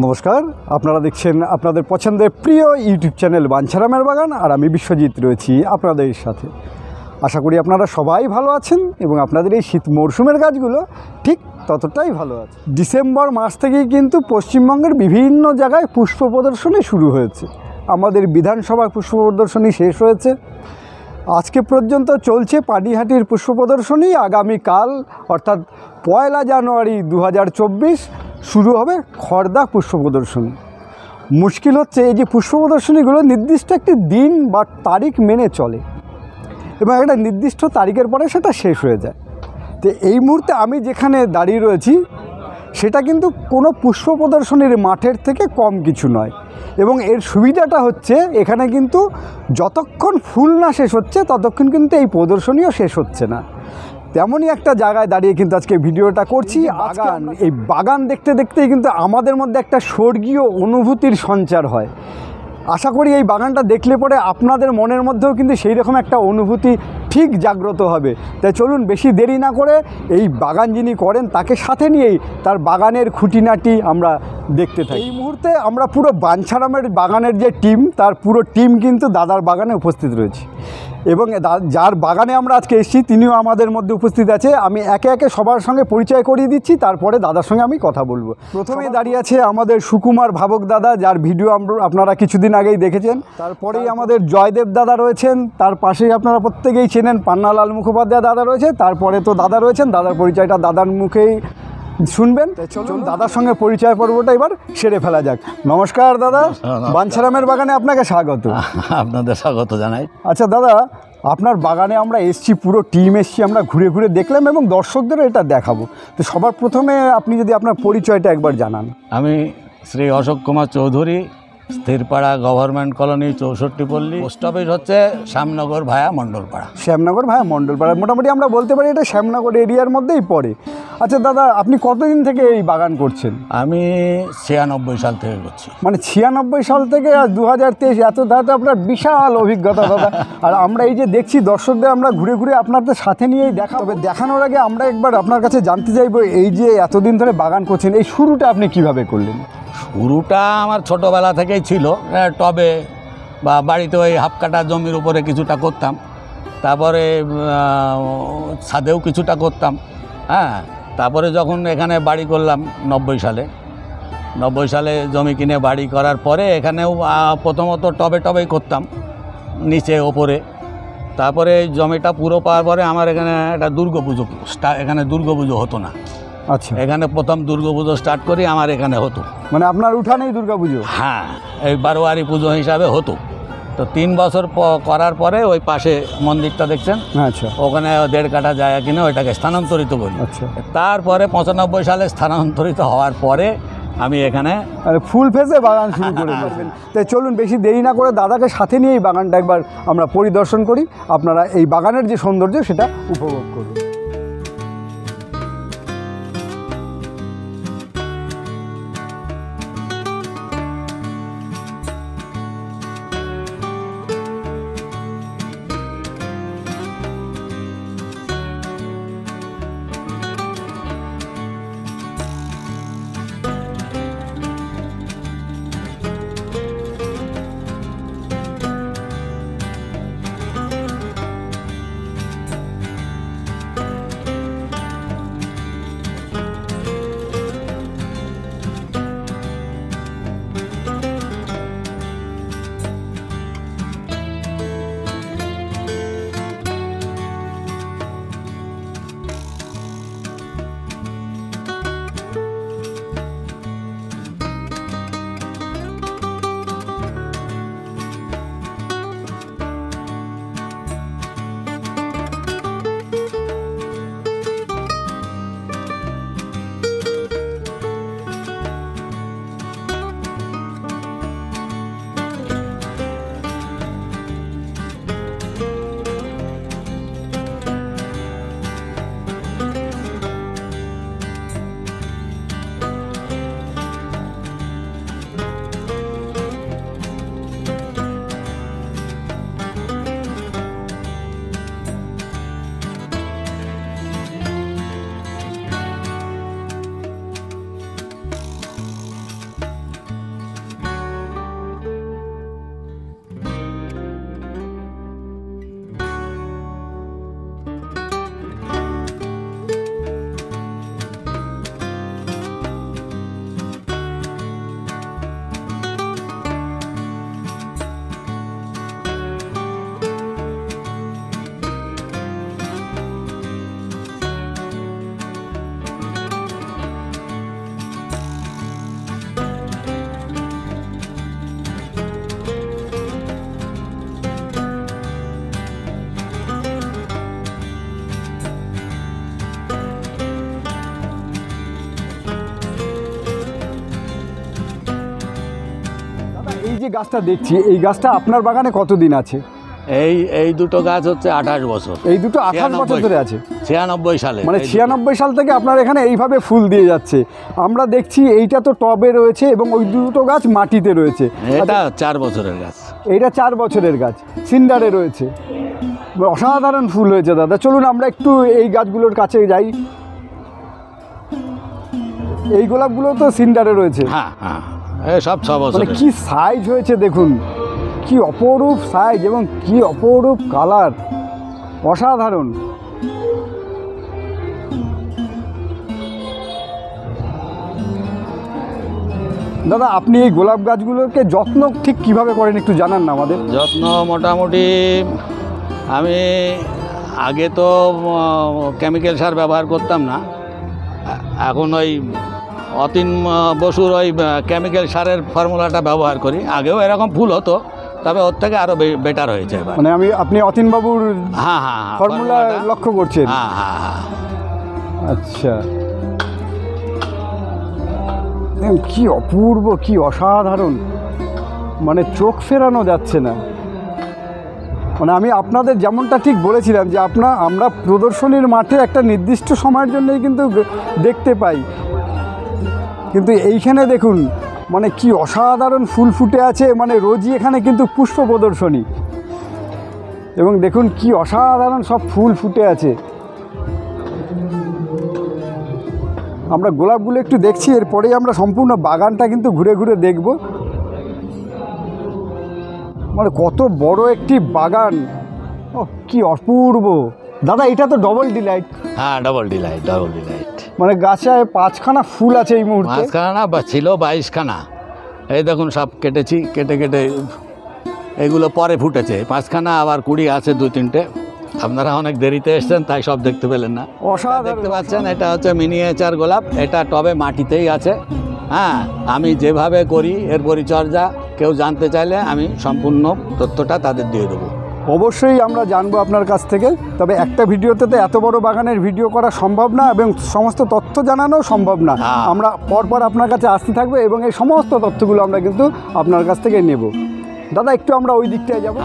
নমস্কার, আপনারা দেখছেন আপনাদের পছন্দের প্রিয় ইউটিউব চ্যানেল বাঞ্ছারামের বাগান, আর আমি বিশ্বজিৎ রয়েছি আপনাদের সাথে। আশা করি আপনারা সবাই ভালো আছেন এবং আপনাদের এই শীত মরশুমের গাছগুলো ঠিক ততটাই ভালো আছে। ডিসেম্বর মাস থেকেই কিন্তু পশ্চিমবঙ্গের বিভিন্ন জায়গায় পুষ্প প্রদর্শনী শুরু হয়েছে। আমাদের বিধানসভার পুষ্প প্রদর্শনী শেষ হয়েছে, আজকে পর্যন্ত চলছে পানিহাটির পুষ্প প্রদর্শনী। আগামীকাল অর্থাৎ 1 জানুয়ারি 2024 শুরু হবে খড়দা পুষ্প প্রদর্শনী। মুশকিল হচ্ছে এই যে পুষ্প প্রদর্শনীগুলো নির্দিষ্ট একটি দিন বা তারিখ মেনে চলে এবং একটা নির্দিষ্ট তারিখের পরে সেটা শেষ হয়ে যায়। তো এই মুহূর্তে আমি যেখানে দাঁড়িয়ে রয়েছি সেটা কিন্তু কোনো পুষ্প প্রদর্শনীর মাঠের থেকে কম কিছু নয়, এবং এর সুবিধাটা হচ্ছে এখানে কিন্তু যতক্ষণ ফুল না শেষ হচ্ছে ততক্ষণ কিন্তু এই প্রদর্শনীও শেষ হচ্ছে না। তেমনই একটা জায়গায় দাঁড়িয়ে কিন্তু আজকে ভিডিওটা করছি। বাগান, এই বাগান দেখতে দেখতেই কিন্তু আমাদের মধ্যে একটা স্বর্গীয় অনুভূতির সঞ্চার হয়। আশা করি এই বাগানটা দেখলে পরে আপনাদের মনের মধ্যেও কিন্তু সেই রকম একটা অনুভূতি ঠিক জাগ্রত হবে। তাই চলুন বেশি দেরি না করে এই বাগান যিনি করেন তাকে সাথে নিয়েই তার বাগানের খুঁটিনাটি আমরা দেখতে থাকি। এই মুহূর্তে আমরা পুরো বাঞ্ছারামের বাগানের যে টিম, তার পুরো টিম কিন্তু দাদার বাগানে উপস্থিত রয়েছে, এবং যার বাগানে আমরা আজকে এসেছি তিনিও আমাদের মধ্যে উপস্থিত আছে। আমি একে একে সবার সঙ্গে পরিচয় করিয়ে দিচ্ছি, তারপরে দাদার সঙ্গে আমি কথা বলবো। প্রথমে দাঁড়িয়ে আছে আমাদের সুকুমার ভাবক দাদা, যার ভিডিও আপনারা কিছুদিন আগেই দেখেছেন। তারপরেই আমাদের জয়দেব দাদা রয়েছেন, তার পাশেই আপনারা প্রত্যেকেই চেনেন পান্নালাল মুখোপাধ্যায় দাদা রয়েছে। তারপরে তো দাদা রয়েছেন, দাদার পরিচয়টা দাদার মুখেই শুনবেন। চলুন দাদার সঙ্গে পরিচয় পর্বটা এবার সেরে ফেলা যাক। নমস্কার দাদা, বাঞ্ছারামের বাগানে আপনাকে স্বাগত। আপনাদের স্বাগত জানাই। আচ্ছা দাদা, আপনার বাগানে আমরা এসছি, পুরো টিম এসছি, আমরা ঘুরে ঘুরে দেখলাম এবং দর্শকদেরও এটা দেখাবো। তো সবার প্রথমে আপনি যদি আপনার পরিচয়টা একবার জানান। আমি শ্রী অশোক কুমার চৌধুরী, স্থিরপাড়া গভর্নমেন্ট কলোনি 64 পল্লী, পোস্ট অফিস হচ্ছে শ্যামনগর ভায়া মণ্ডলপাড়া। শ্যামনগর ভায়া মণ্ডলপাড়া, মোটামুটি আমরা বলতে পারি এটা শ্যামনগর এরিয়ার মধ্যেই পড়ে। আচ্ছা দাদা, আপনি কতদিন থেকে এই বাগান করছেন? আমি 96 সাল থেকে করছি। মানে 96 সাল থেকে আর 2023 এত ধাতে আপনার বিশাল অভিজ্ঞতা দাদা। আর আমরা এই যে দেখছি দর্শকদের আমরা ঘুরে ঘুরে আপনাদের সাথে নিয়েই তবে দেখানোর আগে আমরা একবার আপনার কাছে জানতে চাইবো, এই যে এতদিন ধরে বাগান করছেন, এই শুরুটা আপনি কিভাবে করলেন? শুরুটা আমার ছোটোবেলা থেকেই ছিল, টবে বা বাড়িতে ওই হাফ কাটা জমির উপরে কিছুটা করতাম, তারপরে ছাদেও কিছুটা করতাম। হ্যাঁ, তারপরে যখন এখানে বাড়ি করলাম 90 সালে জমি কিনে বাড়ি করার পরে এখানেও প্রথমত টবেই করতাম, নিচে ওপরে। তারপরে জমিটা পুরো পাওয়ার পরে আমার এখানে একটা দুর্গাপুজো এখানে দুর্গাপুজো হতো না। আচ্ছা, এখানে প্রথম দুর্গাপুজো স্টার্ট করি আমার এখানে হতো। মানে আপনার উঠানেই দুর্গাপুজো? হ্যাঁ, এই বারোয়ারি পুজো হিসাবে হতো। তো 3 বছর করার পরে ওই পাশে মন্দিরটা দেখছেন, আচ্ছা, ওখানে 1.5 কাঠা জায়গা কিনে ওইটাকে স্থানান্তরিত করি। আচ্ছা, তারপরে 95 সালে স্থানান্তরিত হওয়ার পরে আমি এখানে ফুল ফেজে বাগান শুরু করে দিয়েছেন। তাই চলুন বেশি দেরি না করে দাদাকে সাথে নিয়ে এই বাগানটা একবার আমরা পরিদর্শন করি, আপনারা এই বাগানের যে সৌন্দর্য সেটা উপভোগ করুন। গাছটা দেখছি, এই গাছটা আপনার বাগানে কতদিন আছে? এই দুটো গাছ হচ্ছে 28 বছর। এই দুটো 28 বছর ধরে আছে? 96 সালে, মানে 96 সাল থেকে আপনার এখানে এইভাবে ফুল দিয়ে যাচ্ছে। আমরা দেখছি এইটা তো টবে রয়েছে এবং ওই দুটো গাছ মাটিতে রয়েছে। এটা 4 বছরের গাছ। এইটা 4 বছরের গাছ, সিন্ডারে রয়েছে। অসাধারণ ফুল হয়েছে দাদা। চলুন আমরা একটু এই গাছগুলোর কাছে যাই। এই গোলাপগুলো তো সিন্ডারে রয়েছে। হ্যাঁ হ্যাঁ, এই সব 6 বছর। মানে কি সাইজ হয়েছে দেখুন, কি অপরূপ সাইজ এবং কি অপরূপ কালার, অসাধারণ। দাদা আপনি এই গোলাপ গাছগুলোকে যত্ন ঠিক কিভাবে করেন একটু জানান না আমাদের। যত্ন মোটামুটি আমি আগে তো কেমিক্যাল সার ব্যবহার করতাম না, এখন ওই অতীন বসুর ওই কেমিক্যাল সারের ফর্মুলাটা ব্যবহার করি। আগেও এরকম ফুল হতো, তবে ওর থেকে আরও বেটার হয়েছে এবার। মানে আপনি অতীন বাবুর হ্যাঁ হ্যাঁ ফর্মুলা লক্ষ্য করছেন? হ্যাঁ হ্যাঁ হ্যাঁ। আচ্ছা, কি অপূর্ব, কি অসাধারণ, মানে চোখ ফেরানো যাচ্ছে না। মানে আমি আপনাদের যেমনটা ঠিক বলেছিলাম যে আমরা প্রদর্শনীর মাঠে একটা নির্দিষ্ট সময়ের জন্যই কিন্তু দেখতে পাই, কিন্তু এইখানে দেখুন মানে কি অসাধারণ ফুল ফুটে আছে। মানে রোজই এখানে কিন্তু পুষ্প প্রদর্শনী, এবং দেখুন কি অসাধারণ সব ফুল ফুটে আছে। আমরা গোলাপগুলো একটু দেখছি, এরপরেই আমরা সম্পূর্ণ বাগানটা কিন্তু ঘুরে ঘুরে দেখব। মানে কত বড় একটি বাগান, ও কি অপূর্ব। দাদা এটা তো ডবল ডিলাইট? হ্যাঁ, ডবল ডিলাইট, ডবল ডিলাইট। মানে গাছে 5খানা ফুল আছে এই মুহূর্তে? 5খানা না, ছিল 22খানা। এই দেখুন সব কেটেছি, কেটে কেটে এগুলো পরে ফুটেছে। 5খানা, আবার 20 আছে 2-3টে। আপনারা অনেক দেরিতে এসছেন তাই সব দেখতে পেলেন না। অসাধারণ দেখতে পাচ্ছেন, এটা হচ্ছে মিনিয়েচার গোলাপ। এটা টবে মাটিতেই আছে। হ্যাঁ, আমি যেভাবে করি এর পরিচর্যা কেউ জানতে চাইলে আমি সম্পূর্ণ তথ্যটা তাদের দিয়ে দেবো। অবশ্যই আমরা জানবো আপনার কাছ থেকে। তবে একটা ভিডিওতে তো এত বড় বাগানের ভিডিও করা সম্ভব না এবং সমস্ত তথ্য জানানো সম্ভব না। আমরা পরপর আপনার কাছে আসতে থাকবো এবং এই সমস্ত তথ্যগুলো আমরা কিন্তু আপনার কাছ থেকে নেব। দাদা একটু আমরা ওই দিকটায় যাব।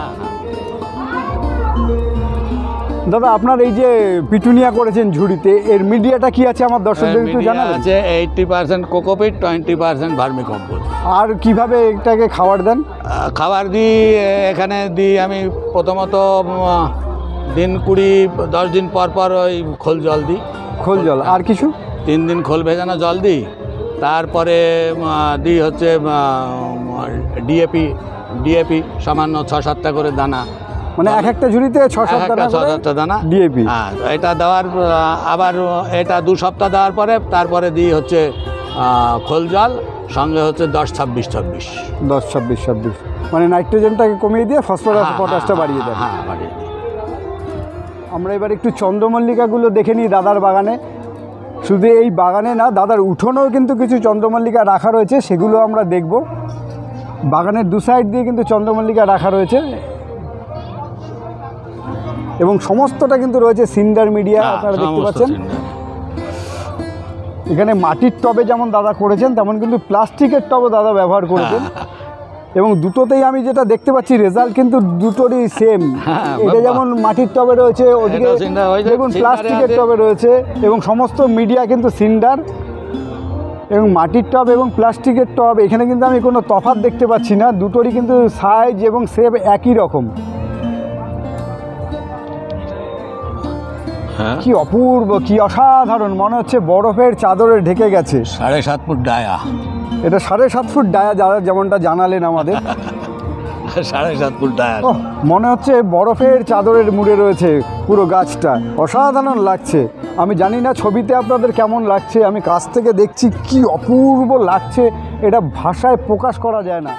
দাদা আপনার এই যে পিটুনিয়া করেছেন ঝুড়িতে, এর মিডিয়াটা কি আছে আমার দর্শকদের একটু জানাবেন? আছে 80% কোকোপিট, 20% ভার্মিকম্পোস্ট। আর কিভাবে এটাকে খাবার দেন? খাবার দিই এখানে দিই আমি প্রথমত দিন 10 দিন পর পর ওই খোল জল দিই। খোল জল, আর কিছু? 3 দিন খোল ভেজানো জল দিই। তারপরে দিই হচ্ছে ডিএপি সামান্য 6-7টা করে দানা। মানে এক একটা ঝুড়িতে 6-7টা দানা ডিএপি। হ্যাঁ, এটা দেওয়ার আবার এটা 2 সপ্তাহ দেওয়ার পরে তারপরে দিই হচ্ছে খোল জল, সঙ্গে হচ্ছে 10-26-26। 10-26-26 মানে নাইট্রোজেনটাকে কমিয়ে দিয়ে ফসফরাস পটাশটা বাড়িয়ে দেন। হ্যাঁ, বাড়িয়ে দিই। আমরা এবার একটু চন্দ্রমল্লিকাগুলো দেখে নিই দাদার বাগানে। শুধু এই বাগানে না, দাদার উঠোনেও কিন্তু কিছু চন্দ্রমল্লিকা রাখা রয়েছে, সেগুলো আমরা দেখব। বাগানের 2 সাইড দিয়ে কিন্তু চন্দ্রমল্লিকা রাখা রয়েছে এবং সমস্তটা কিন্তু রয়েছে সিন্ডার মিডিয়া, আপনারা দেখতে পাচ্ছেন। এখানে মাটির টবে যেমন দাদা করেছেন, তেমন কিন্তু প্লাস্টিকের টবও দাদা ব্যবহার করেছেন। এবং দুটোতেই আমি যেটা দেখতে পাচ্ছি রেজাল্ট কিন্তু দুটোরই সেম। এটা যেমন মাটির টবে রয়েছে, ওদিকে দেখুন প্লাস্টিকের টবে রয়েছে, এবং সমস্ত মিডিয়া কিন্তু সিন্ডার। এবং মাটির টব এবং প্লাস্টিকের টব, এখানে কিন্তু আমি কোনো তফাৎ দেখতে পাচ্ছি না, দুটোরই কিন্তু সাইজ এবং শেপ একই রকম। কি অপূর্ব, কি অসাধারণ, মনে হচ্ছে বরফের চাদরে ঢেকে গেছে। 7.5 ফুট ডায়া। এটা 7.5 ফুট ডায়া, যারা যেমনটা জানালেন আমাদের। 7.5 ফুট ডায়া। মনে হচ্ছে বরফের চাদরের মুড়ে রয়েছে পুরো গাছটা, অসাধারণ লাগছে। আমি জানি না ছবিতে আপনাদের কেমন লাগছে, আমি কাছ থেকে দেখছি কি অপূর্ব লাগছে, এটা ভাষায় প্রকাশ করা যায় না।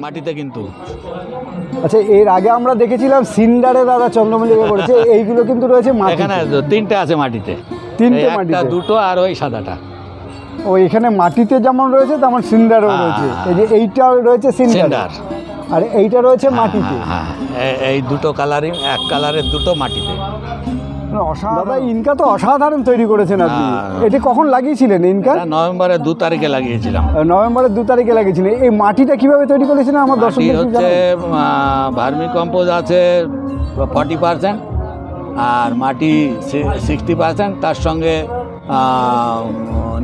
মাটিতে কিন্তু। আচ্ছা, এর আগে আমরা দেখেছিলাম সিন্ডারে দাদা চন্দ্রমল্লিকা করেছে, এইগুলো কিন্তু রয়েছে মাটিতে। এখানে তিনটে আছে মাটিতে, তিনটে এই একটা, মাটিতে। দুটো আর ওই সাদাটা। ও এখানে মাটিতে যেমন রয়েছে তেমন সিন্ডারও রয়েছে। এই যে এইটা রয়েছে সিন্ডার, সিন্ডার। আর এইটা রয়েছে মাটিতে। হ্যাঁ, এই দুটো কালারই, এক কালারের দুটো মাটিতে। দাদা ইনকা তো অসাধারণ তৈরি করেছেন আপনি। হ্যাঁ। এটি কখন লাগিয়েছিলেন ইনকা? এটা নভেম্বরের 2 তারিখে লাগিয়েছিলাম। নভেম্বরের 2 তারিখে লাগিয়েছিলেন। এই মাটিটা কিভাবে তৈরি করেছিলেন আমার মাটি দর্শকদের একটু হচ্ছে জানান। ভার্মি কম্পোজ আছে 40%, আর মাটি 60%, তার সঙ্গে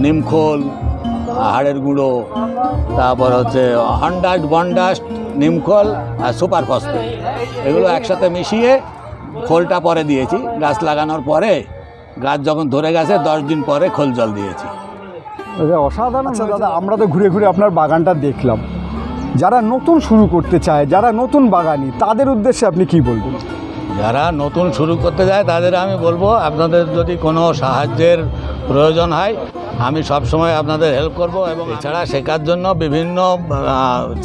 নিমখোল, হাড়ের গুঁড়ো, তারপর হচ্ছে হন্ডাস্ট, বন্ডাস্ট, নিমখোল আর সুপার ফসফেট, এগুলো একসাথে মিশিয়ে খোলটা পরে দিয়েছি। গাছ লাগানোর পরে, গাছ যখন ধরে গেছে 10 দিন পরে খোল জল দিয়েছি। আচ্ছা, অসাধারণ। আচ্ছা দাদা, আমরা তো ঘুরে ঘুরে আপনার বাগানটা দেখলাম। যারা নতুন শুরু করতে চায়, যারা নতুন বাগানি, তাদের উদ্দেশ্যে আপনি কি বলবেন? যারা নতুন শুরু করতে যায় তাদের আমি বলবো, আপনাদের যদি কোনো সাহায্যের প্রয়োজন হয়, আমি সবসময় আপনাদের হেল্প করব। এবং এছাড়া শেখার জন্য বিভিন্ন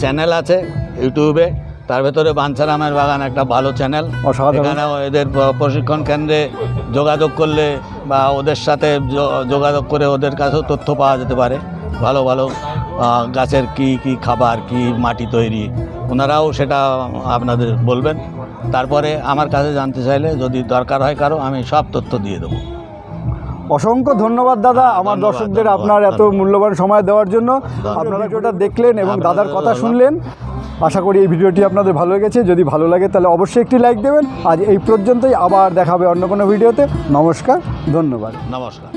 চ্যানেল আছে ইউটিউবে, তার ভেতরে বাঞ্ছারামের বাগান একটা ভালো চ্যানেল। অসাধারণ। এখানেও এদের প্রশিক্ষণ কেন্দ্রে যোগাযোগ করলে বা ওদের সাথে যোগাযোগ করে ওদের কাছেও তথ্য পাওয়া যেতে পারে। ভালো ভালো গাছের কি খাবার, কি মাটি তৈরি, ওনারাও সেটা আপনাদের বলবেন। তারপরে আমার কাছে জানতে চাইলে যদি দরকার হয় কারো, আমি সব তথ্য দিয়ে দেবো। অসংখ্য ধন্যবাদ দাদা আমার ধন্যবাদ, দর্শকদের ধন্যবাদ, আপনার এত ধন্যবাদ। মূল্যবান সময় দেওয়ার জন্য। আপনারা ভিডিওটা দেখলেন এবং আপনাদের দাদার কথা ধন্যবাদ। শুনলেন। আশা করি এই ভিডিওটি আপনাদের ভালো লেগেছে। যদি ভালো লাগে তাহলে অবশ্যই একটি লাইক দেবেন। আজ এই পর্যন্তই, আবার দেখা হবে অন্য কোনো ভিডিওতে। নমস্কার, ধন্যবাদ। নমস্কার।